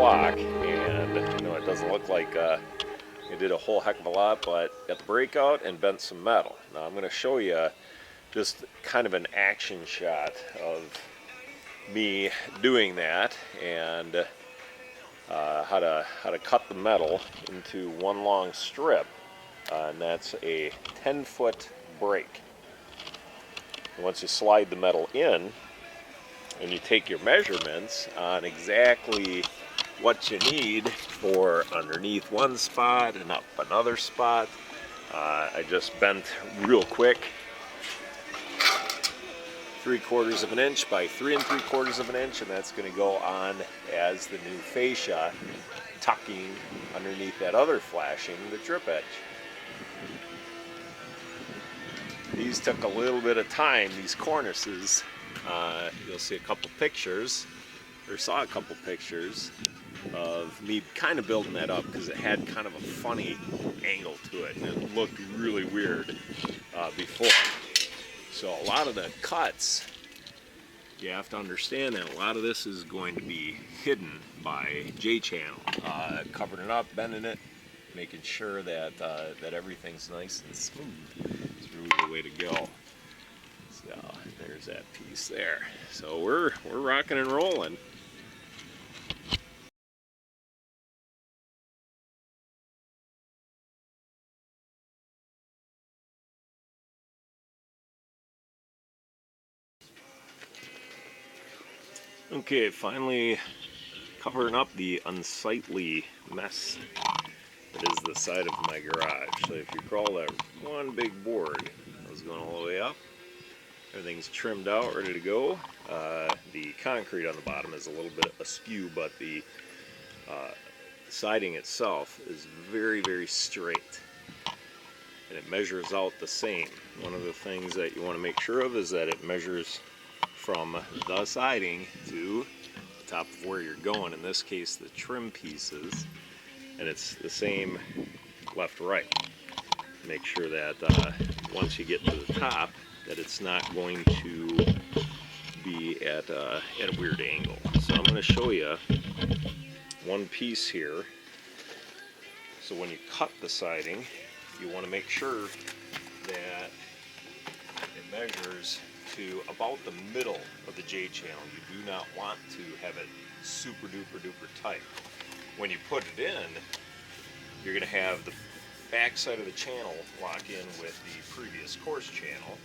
o'clock, and it doesn't look like it did a whole heck of a lot, but got the brake out and bent some metal. Now I'm going to show you just kind of an action shot of me doing that, and how to cut the metal into one long strip, and that's a 10-foot brake. And once you slide the metal in and you take your measurements on exactly what you need for underneath one spot and up another spot, I just bent real quick 3/4 of an inch by 3 3/4 of an inch, and that's going to go on as the new fascia, tucking underneath that other flashing, the drip edge. These took a little bit of time, these cornices. You'll see a couple pictures, or saw a couple pictures of me kind of building that up because it had kind of a funny angle to it and it looked really weird before. So a lot of the cuts, you have to understand that a lot of this is going to be hidden by J-channel, covering it up, bending it, making sure that that everything's nice and smooth. It's really the way to go. So there's that piece there. So we're rocking and rolling. Okay, finally covering up the unsightly mess that is the side of my garage. So if you recall, that one big board that was going all the way up, everything's trimmed out, ready to go. The concrete on the bottom is a little bit askew, but the siding itself is very, very straight, and it measures out the same. One of the things that you want to make sure of is that it measures from the siding to the top of where you're going, in this case the trim pieces, and it's the same left right. Make sure that once you get to the top that it's not going to be at a weird angle. So I'm going to show you one piece here. So when you cut the siding, you want to make sure that it measures to about the middle of the J-channel. You do not want to have it super duper duper tight. When you put it in, you're going to have the back side of the channel lock in with the previous coarse channel,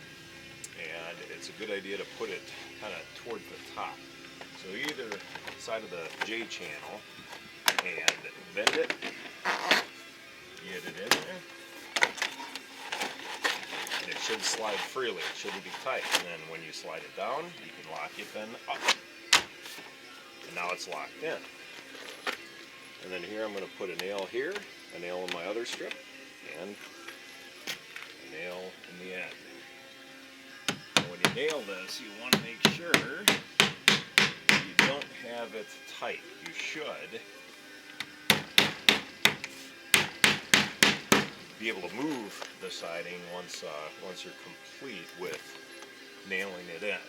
and it's a good idea to put it kind of toward the top. So either side of the J-channel and bend it, get it in there, and it should slide freely. It shouldn't be tight. And then when you slide it down, you can lock it then up. And now it's locked in. And then here I'm going to put a nail here, a nail in my other strip, and a nail in the end. And when you nail this, you want to make sure you don't have it tight. You should be able to move the siding once you're complete with nailing it in.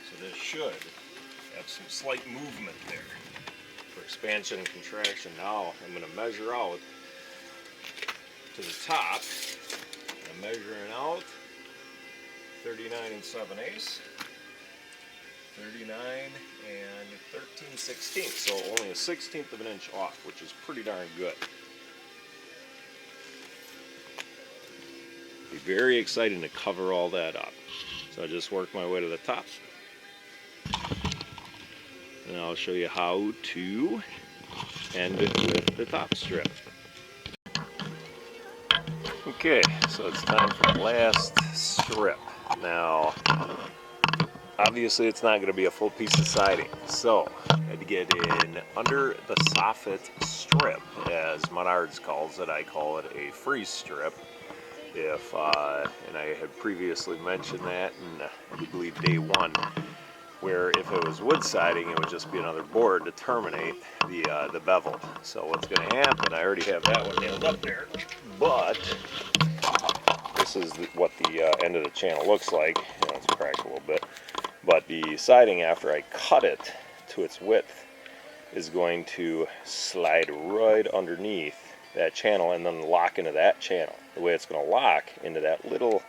So this should have some slight movement there for expansion and contraction. Now I'm going to measure out to the top. I'm measuring out 39 7/8. 39 and 13/16, so only a 1/16 of an inch off, which is pretty darn good. Be very exciting to cover all that up. So I just work my way to the top, and I'll show you how to end it with the top strip. Okay, so it's time for the last strip. Now, obviously it's not going to be a full piece of siding, so I had to get in under the soffit strip, as Menards calls it. I call it a freeze strip. And I had previously mentioned that in, I believe, day one, where if it was wood siding, it would just be another board to terminate the bevel. So what's going to happen, I already have that one nailed up there, but this is what the end of the channel looks like. Let's crack a little bit. But the siding, after I cut it to its width, is going to slide right underneath that channel and then lock into that channel. The way it's going to lock into that little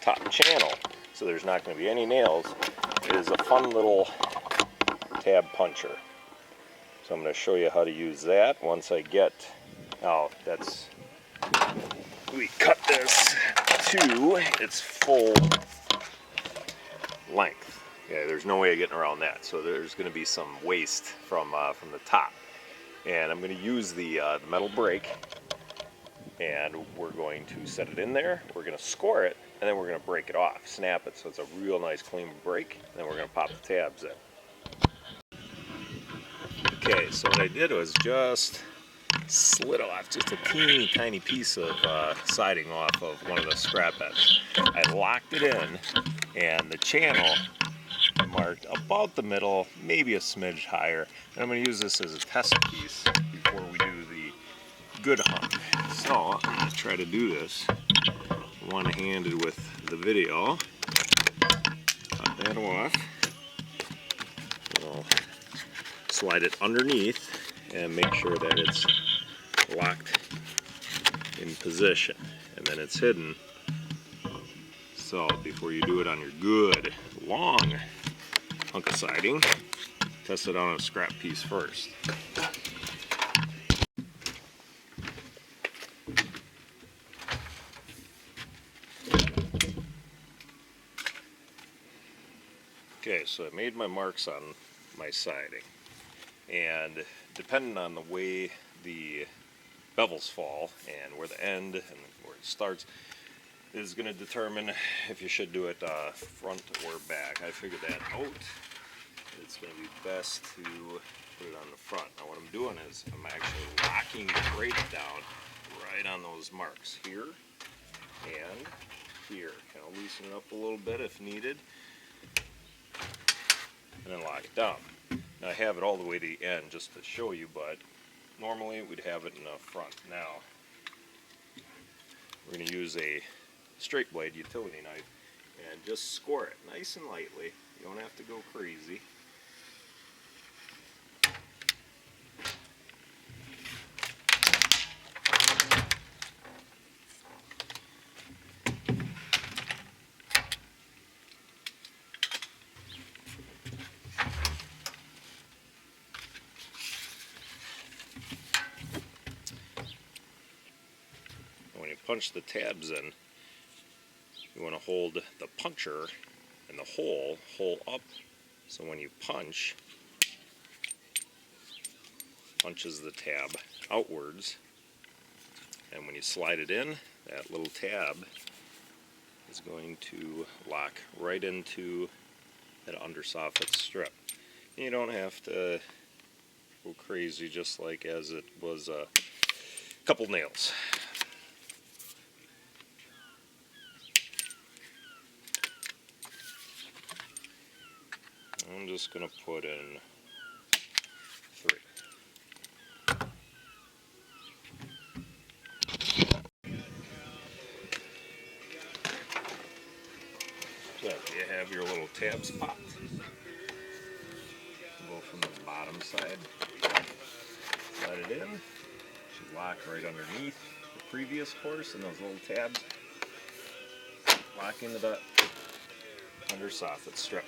top channel, so there's not going to be any nails, is a fun little tab puncher. So I'm going to show you how to use that once I get, we cut this to its full length. Yeah, there's no way of getting around that. So there's going to be some waste from the top. And I'm going to use the metal brake, and we're going to set it in there. We're going to score it, and then we're going to break it off, snap it so it's a real nice clean break. And then we're going to pop the tabs in. Okay, so what I did was just slid off just a teeny tiny piece of siding off of one of the scrap ends. I locked it in, and the channel marked about the middle, maybe a smidge higher. And I'm going to use this as a test piece before we do the good hunk. So I'm going to try to do this one-handed with the video. Cut that off. We'll slide it underneath and make sure that it's locked in position, and then it's hidden. So before you do it on your good long hunk of siding, test it on a scrap piece first. Okay, so I made my marks on my siding, and depending on the way the bevels fall and where the end and where it starts is going to determine if you should do it front or back. I figured that out. It's going to be best to put it on the front. Now what I'm doing is I'm actually locking the brake down right on those marks here and here. Kind of loosen it up a little bit if needed, and then lock it down. Now I have it all the way to the end just to show you, but normally we'd have it in the front. Now we're going to use a straight blade utility knife and just score it nice and lightly. You don't have to go crazy. When you punch the tabs in, you want to hold the puncher and the hole up, so when you punches the tab outwards, and when you slide it in, that little tab is going to lock right into that undersoffit strip. And you don't have to go crazy, just like as it was a couple nails. I'm just going to put in 3. So you have your little tab spot. Go from the bottom side, slide it in. Should lock right underneath the previous course, and those little tabs lock into the undersoffit strip.